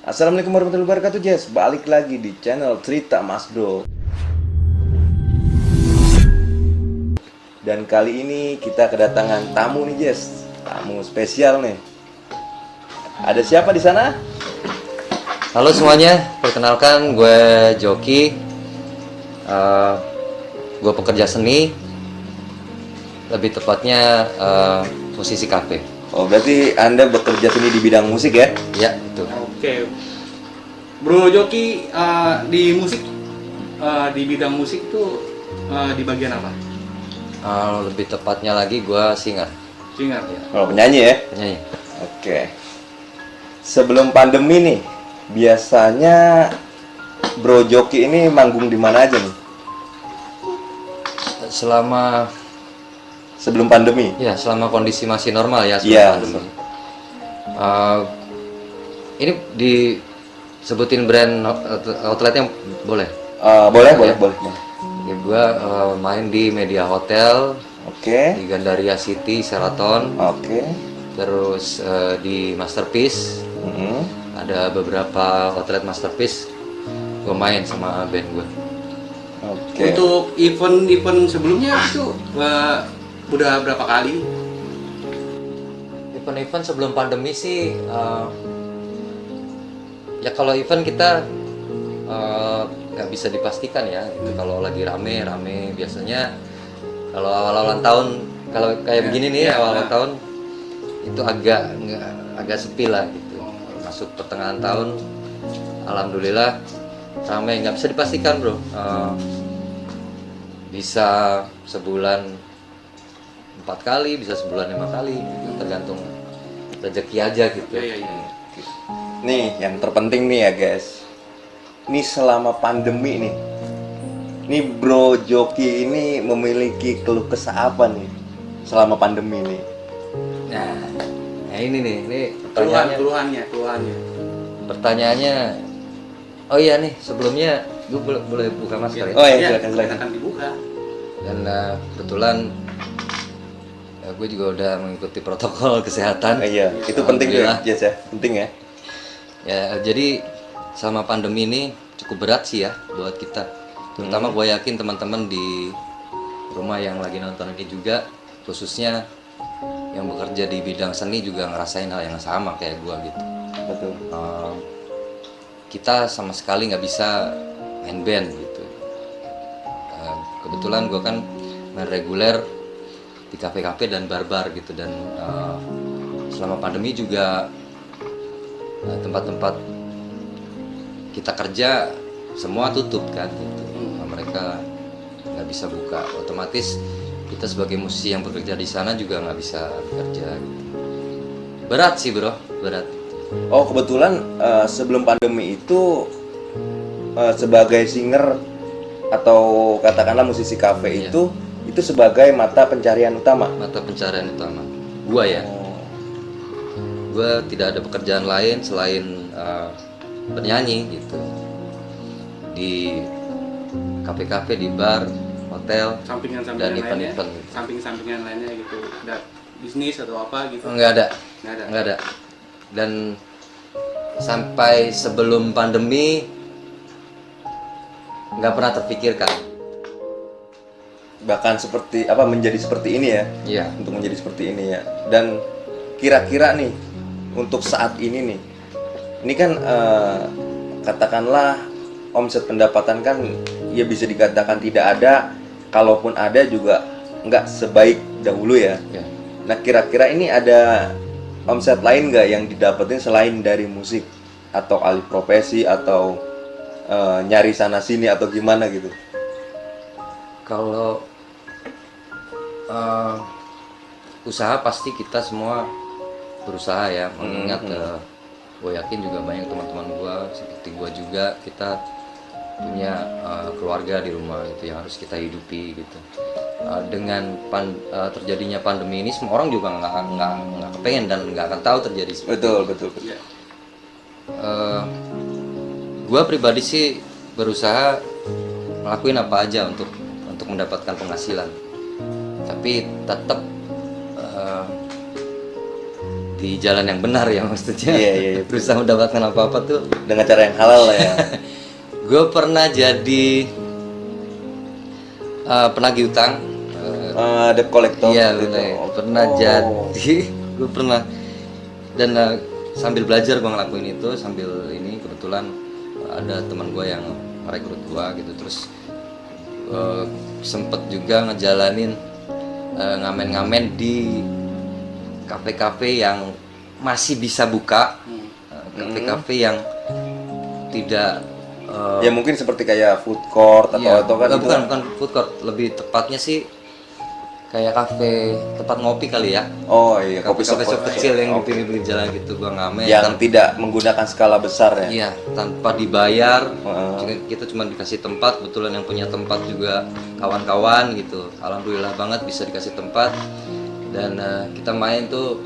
Assalamualaikum warahmatullahi wabarakatuh, Jess. Balik lagi di channel Cerita Mas Bro. Dan kali ini kita kedatangan tamu nih, Jess. Tamu spesial nih. Ada siapa di sana? Halo semuanya, perkenalkan gue Joki. Gue pekerja seni, lebih tepatnya musisi kafe. Oh, berarti Anda bekerja sini di bidang musik ya? Ya, itu. Oke, Bro Joki di musik, di bidang musik tuh di bagian apa? Lebih tepatnya lagi gue singer, Singer ya. Oh, penyanyi ya? penyanyi. Oke. Sebelum pandemi nih, biasanya Bro Joki ini manggung di mana aja nih? Sebelum pandemi? Selama kondisi masih normal ya, sebelum Iya. pandemi. Ini disebutin brand outletnya boleh? Boleh. Ya, gue main di Media Hotel, Oke. di Gandaria City, Sheraton, Oke. terus di Masterpiece. Mhm. Ada beberapa outlet Masterpiece, gue main sama band gue. Oke. Untuk event sebelumnya itu udah berapa kali? Event-event sebelum pandemi sih, ya kalau event kita nggak bisa dipastikan ya. Itu kalau lagi rame biasanya. Kalau awal-awalan tahun, kalau kayak begini nih awal-awal tahun itu agak sepi lah gitu. Masuk pertengahan tahun, alhamdulillah ramai, nggak bisa dipastikan bro. Bisa sebulan 4 kali, bisa sebulan 5 kali, gitu. Tergantung rezeki aja gitu. Iya. Nih, yang terpenting nih ya guys. Ini selama pandemi nih Bro Joki ini memiliki keluh kesah apa nih selama pandemi nih? Nah ini nih, ini pertanyaannya. Pertanyaannya, oh iya nih, sebelumnya gue boleh buka masker ya? Oh iya, silakan. Akan dibuka. Dan kebetulan gue juga udah mengikuti protokol kesehatan. Iya, itu penting ya, Alhamdulillah. Jess ya, penting ya. Ya, jadi sama pandemi ini cukup berat sih ya buat kita. Terutama gue yakin teman-teman di rumah yang lagi nonton ini juga, khususnya yang bekerja di bidang seni juga ngerasain hal yang sama kayak gue gitu. Betul. Kita sama sekali nggak bisa main band gitu. Kebetulan gue kan main reguler di kafe-kafe dan bar-bar gitu, dan selama pandemi juga tempat-tempat kita kerja semua tutup kan gitu. Mereka nggak bisa buka, otomatis kita sebagai musisi yang bekerja di sana juga nggak bisa bekerja gitu. Berat sih bro, berat. Oh, kebetulan sebelum pandemi itu sebagai singer atau katakanlah musisi kafe Iya. itu sebagai mata pencarian utama. Mata pencarian utama gua ya. Gua tidak ada pekerjaan lain selain bernyanyi gitu, di kafe-kafe, di bar, hotel, dan Sampingan-sampingan lainnya. event-event. Samping-sampingan lainnya gitu. Ada bisnis atau apa gitu? Nggak ada. Nggak ada. Dan sampai sebelum pandemi nggak pernah terpikirkan. Bahkan menjadi seperti ini ya. Iya. Untuk menjadi seperti ini ya. Dan kira-kira nih untuk saat ini nih, ini kan katakanlah omset pendapatan kan ya bisa dikatakan tidak ada, kalaupun ada juga nggak sebaik dahulu ya. Ya. Nah, kira-kira ini ada omset lain nggak yang didapetin selain dari musik, atau alih profesi, atau nyari sana sini atau gimana gitu? Kalau usaha pasti kita semua berusaha ya, mengingat gue yakin juga banyak teman-teman gue seperti gue juga, kita punya keluarga di rumah itu yang harus kita hidupi gitu. Dengan terjadinya pandemi ini, semua orang juga nggak kepengen dan nggak akan tahu terjadi seperti Betul. Iya. Gue pribadi sih berusaha ngelakuin apa aja untuk mendapatkan penghasilan, tapi tetap di jalan yang benar ya maksudnya. Iya, iya. Berusaha mendapatkan apa-apa tuh. Dengan cara yang halal lah ya. Gue pernah jadi penagih utang. Debt collector. Iya, gitu. pernah Oh. jadi. Gue pernah, dan sambil belajar gue ngelakuin itu, sambil ini kebetulan ada teman gue yang merekrut gue gitu, terus sempet juga ngejalanin ngamen-ngamen di kafe-kafe yang masih bisa buka, kafe-kafe yang tidak Ya mungkin seperti kayak food court atau kan itu. bukan food court, lebih tepatnya sih kayak kafe tempat ngopi kali ya. Oh iya, kopi Kafe shop kecil yang di pinggir jalan gitu, gua ngamen yang tidak menggunakan skala besar ya. iya, tanpa dibayar. Heeh. Kita cuma dikasih tempat, kebetulan yang punya tempat juga kawan-kawan gitu. Alhamdulillah banget bisa dikasih tempat, dan kita main tuh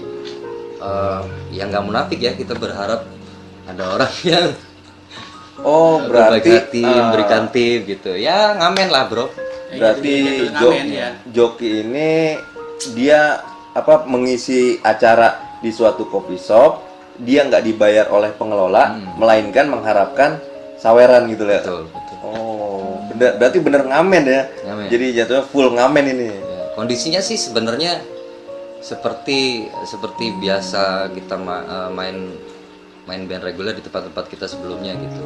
ya nggak munafik ya, kita berharap ada orang yang Oh, berbagi berarti hati, memberikan tip gitu ya, ngamen lah bro. berarti Jadi ngamen ya. joki ini dia apa mengisi acara di suatu coffee shop, dia nggak dibayar oleh pengelola, melainkan mengharapkan saweran gitu ya. Betul, betul. Oh, berarti bener ngamen ya. Ngamen. Jadi jatuhnya full ngamen ini. Ya, kondisinya sih sebenarnya seperti biasa kita main band reguler di tempat-tempat kita sebelumnya gitu.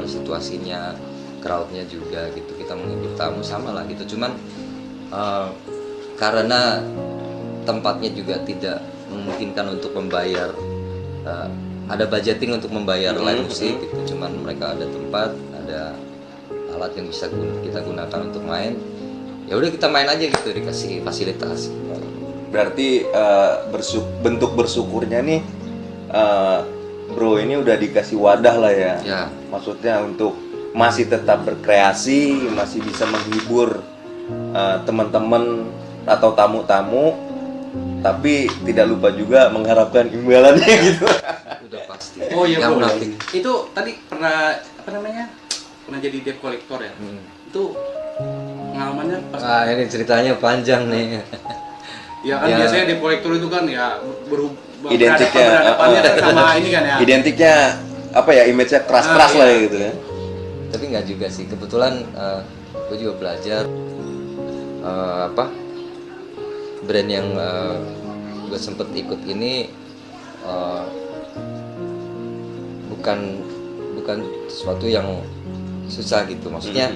Situasinya, crowdnya juga gitu, kita menghibur tamu sama lah gitu. Cuman karena tempatnya juga tidak memungkinkan untuk membayar, ada budgeting untuk membayar live musik gitu. Cuman mereka ada tempat, ada alat yang bisa kita gunakan untuk main. Ya udah kita main aja gitu, dikasih fasilitas. Berarti bentuk bersyukurnya nih bro ini udah dikasih wadah lah ya. Ya. Maksudnya untuk masih tetap berkreasi, masih bisa menghibur teman-teman atau tamu-tamu, tapi tidak lupa juga mengharapkan imbalannya gitu. Udah pasti. Oh iya Yang bro, munafik. itu tadi pernah apa namanya? Pernah jadi debt collector ya? Itu pengalamannya pas Wah, ini ceritanya panjang nih. ya kan Ya. biasanya debt collector itu kan ya Identiknya, berhadapannya kan sama ini kan ya. Identiknya apa ya, image-nya keras-keras lah ya gitu ya. Tapi nggak juga sih. Kebetulan gue juga belajar brand yang gue sempet ikut ini bukan sesuatu yang susah gitu. Maksudnya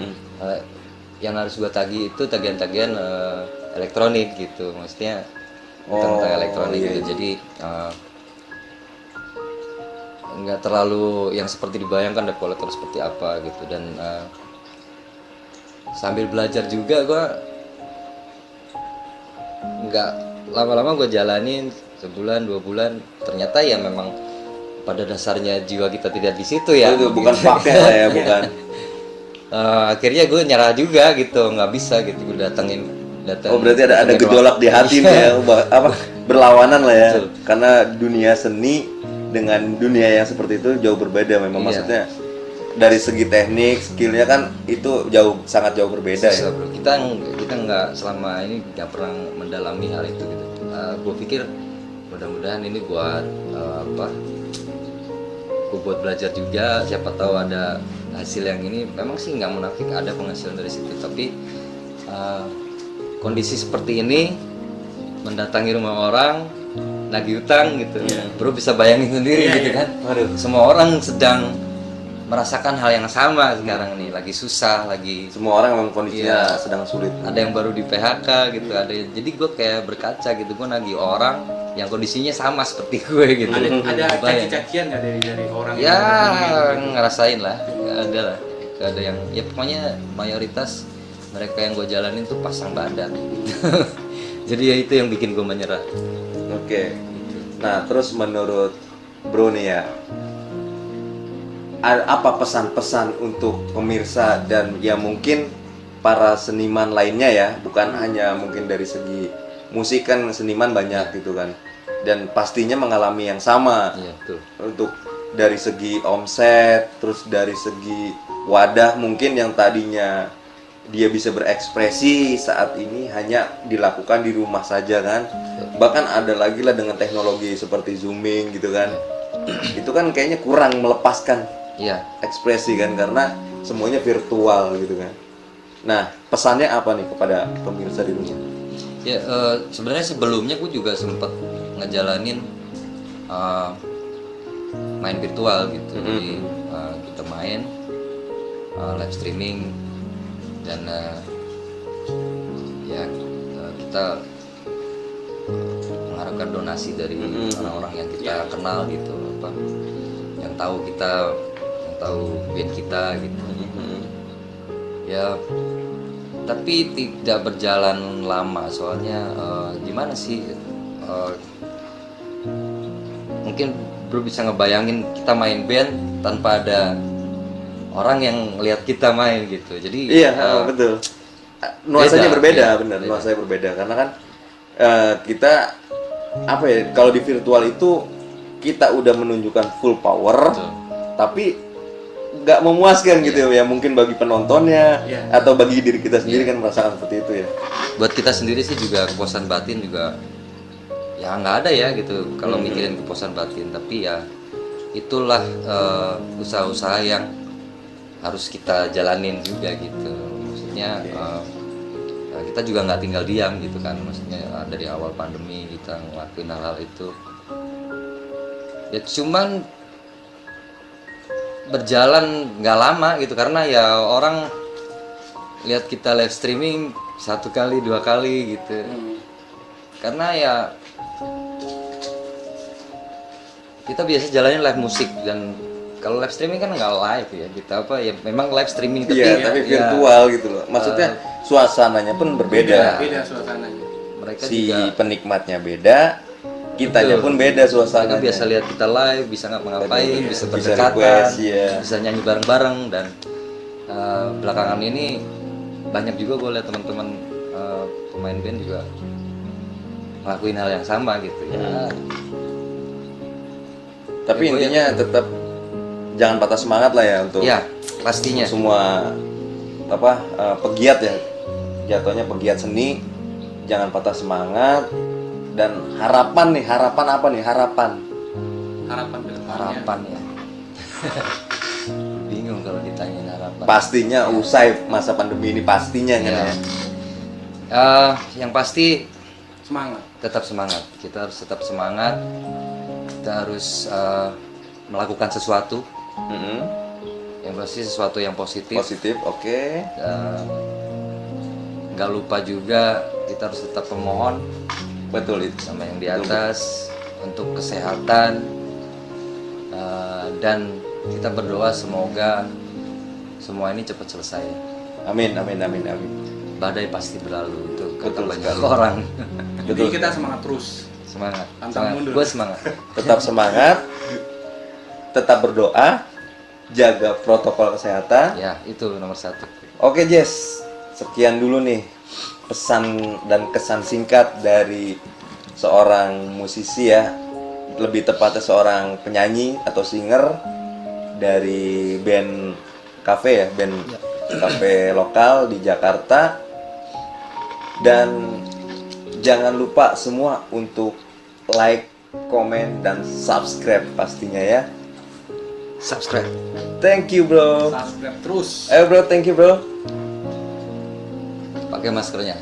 yang harus gue tagih itu tagihan-tagihan elektronik gitu. Maksudnya tentang elektronik iya. gitu. Jadi nggak terlalu yang seperti dibayangkan debt collector seperti apa gitu. Dan sambil belajar juga gue nggak lama-lama gue jalanin sebulan 2 bulan, ternyata ya memang pada dasarnya jiwa kita tidak di situ ya. Itu bukan gitu. pakai lah ya, bukan. Akhirnya gue nyerah juga gitu, nggak bisa gitu. Gue datang Oh berarti ada gejolak di hati nih ya, apa berlawanan lah ya. Betul. Karena dunia seni dengan dunia yang seperti itu jauh berbeda memang. Iya. Maksudnya dari segi teknik, skillnya kan itu sangat jauh berbeda Susah, ya. bro. Kita nggak selama ini nggak pernah mendalami hal itu gitu. Gue pikir mudah-mudahan ini buat gue buat belajar juga. Siapa tahu ada hasil yang ini. Memang sih nggak munafik, ada penghasilan dari situ. Tapi kondisi seperti ini, mendatangi rumah orang, nagih utang gitu, bro bisa bayangin sendiri gitu kan. Semua orang sedang merasakan hal yang sama sekarang nih, lagi susah, lagi Semua orang memang kondisinya Iya. sedang sulit. ada yang baru di PHK gitu, jadi gue kayak berkaca gitu, gue nagih orang yang kondisinya sama seperti gue gitu. Ada Bayang. caci-cacian nggak dari orang Ya yang ngerasain lah, ada lah, ada yang ya pokoknya mayoritas mereka yang gue jalanin tuh pasang badan. Jadi ya itu yang bikin gue menyerah. Oke. Nah terus menurut bro nih ya, apa pesan-pesan untuk pemirsa dan ya mungkin para seniman lainnya ya, bukan hanya mungkin dari segi musik, kan seniman banyak gitu kan, dan pastinya mengalami yang sama. Iya betul. Untuk dari segi omset, terus dari segi wadah mungkin yang tadinya dia bisa berekspresi saat ini hanya dilakukan di rumah saja kan. Bahkan ada lagi lah dengan teknologi seperti zooming gitu kan. Itu kan kayaknya kurang melepaskan Iya. ekspresi kan, karena semuanya virtual gitu kan. Nah, pesannya apa nih kepada pemirsa di rumah? Ya, sebenarnya sebelumnya gue juga sempat ngejalanin main virtual gitu. Jadi kita main live streaming dan kita mengharapkan donasi dari orang-orang yang kita kenal gitu, apa yang tahu kita, yang tahu band kita gitu. Ya, tapi tidak berjalan lama soalnya gimana sih, mungkin bro bisa ngebayangin kita main band tanpa ada orang yang lihat kita main gitu. Jadi Iya, betul. Nuansanya beda, berbeda, iya, benar. beda. Nuansanya berbeda karena kan kita apa ya? Kalau di virtual itu kita udah menunjukkan full power, Betul. tapi nggak memuaskan gitu ya. Mungkin bagi penontonnya atau bagi diri kita sendiri kan merasakan seperti itu ya. buat kita sendiri sih juga kepuasan batin juga ya nggak ada ya gitu kalau mikirin kepuasan batin, tapi ya itulah usaha-usaha yang harus kita jalanin juga gitu. Maksudnya kita juga nggak tinggal diam gitu kan, maksudnya dari awal pandemi kita ngelakuin hal-hal itu ya, cuman berjalan nggak lama gitu karena ya orang lihat kita live streaming 1 kali 2 kali gitu. Karena ya kita biasa jalanin live musik, dan kalau live streaming kan nggak live ya, kita apa ya memang live streaming tapi Iya, tapi virtual gitu loh. Maksudnya suasananya pun berbeda. Beda suasananya. mereka Si juga penikmatnya beda, kitanya Betul. pun beda mereka suasananya. biasa lihat kita live, bisa ngapain, bisa Bisa berdekatan, request, iya. bisa nyanyi bareng-bareng. Dan belakangan ini banyak juga gue lihat teman-teman pemain band juga ngelakuin hal yang sama gitu ya. Tapi Ya, gua intinya tetap jangan patah semangat lah ya untuk Ya pastinya. semua apa pegiat ya, jatuhnya pegiat seni, jangan patah semangat. Dan harapan apa nih harapan Harapan ke depannya. Harapan ya. Bingung kalau ditanyain harapan. pastinya usai masa pandemi ini pastinya kan Ya. ya. Yang pasti Semangat. tetap semangat. Kita harus tetap semangat. Kita harus melakukan sesuatu. Mm-mm. Yang pasti sesuatu yang positif. Positif, oke. Nggak lupa juga kita harus tetap memohon Betul itu. sama yang di atas untuk kesehatan, dan kita berdoa semoga semua ini cepat selesai. Amin, amin, amin, amin. Badai pasti berlalu, untuk kata Betul banyak sekali. orang. Jadi kita semangat terus. Semangat, Pantang mundur. gue semangat. Tetap semangat, tetap berdoa, jaga protokol kesehatan. Ya itu nomor 1. Oke Jess, sekian dulu nih pesan dan kesan singkat dari seorang musisi ya, lebih tepatnya seorang penyanyi atau singer dari band cafe ya, band cafe lokal di Jakarta. Dan jangan lupa semua untuk like, komen, dan subscribe pastinya ya. Subscribe. Thank you bro. Subscribe terus. Ayo bro, thank you bro. Pakai maskernya.